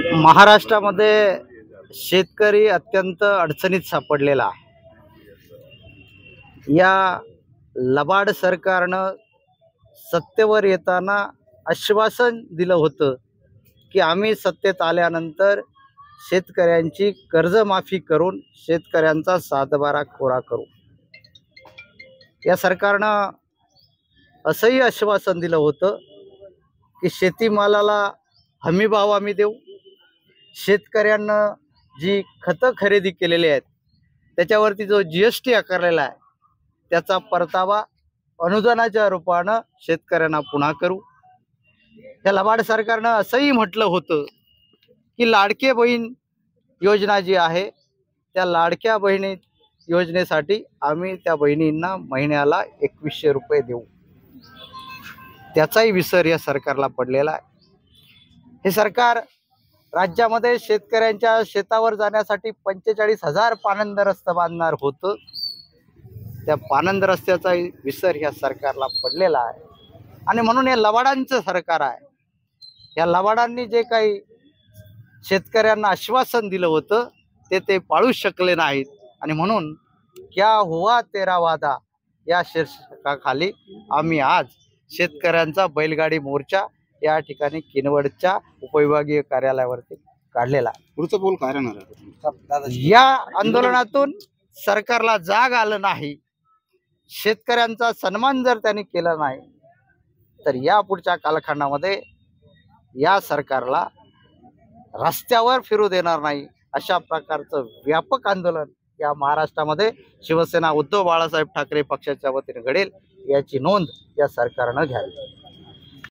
महाराष्ट्रामध्ये शेतकरी अत्यंत अडचणीत सापडलेला आहे. या लबाड सरकारनं सत्तेवर येताना आश्वासन दिलं होतं की आम्ही सत्तेत आल्यानंतर शेतकऱ्यांची कर्जमाफी करून शेतकऱ्यांचा सातबारा कोरा करू. या सरकारनं असंही आश्वासन दिलं होतं की शेतीमालाला हमीभाव आम्ही देऊ. शेतकऱ्यांना जी खतं खरेदी केलेली आहेत त्याच्यावरती जो GST आकारलेला आहे त्याचा परतावा अनुदानाच्या रूपानं शेतकऱ्यांना पुन्हा करू. त्या लबाड सरकारनं असंही म्हटलं होतं की लाडके बहीण योजना जी आहे त्या लाडक्या बहिणी योजनेसाठी आम्ही त्या बहिणींना महिन्याला 2100 रुपये देऊ. त्याचाही विसर या सरकारला पडलेला आहे. हे सरकार राज्यामध्ये शेतकऱ्यांच्या शेतावर जाण्यासाठी 45,000 पानंद रस्ते बांधणार होतं. त्या पानंद रस्त्याचा विसर ह्या सरकारला पडलेला आहे आणि म्हणून हे लबाडांचं सरकार आहे. या लबाडांनी जे काही शेतकऱ्यांना आश्वासन दिलं होतं ते पाळू शकले नाहीत आणि म्हणून क्या हुआ तेरा वादा या शीर्षकाखाली आम्ही आज शेतकऱ्यांचा बैलगाडी मोर्चा या ठिकाणी किनवटच्या उपविभागीय कार्यालयावरती काढलेला आहे. पुढचं बोल काय राहणार आहे? या आंदोलनातून सरकारला जाग आलं नाही, शेतकऱ्यांचा सन्मान जर त्यांनी केला नाही तर या पुढच्या कालखंडामध्ये या सरकारला रस्त्यावर फिरू देणार नाही. अशा प्रकारचं व्यापक आंदोलन या महाराष्ट्रामध्ये शिवसेना उद्धव बाळासाहेब ठाकरे पक्षाच्या वतीने घडेल याची नोंद या सरकारनं घ्यावी.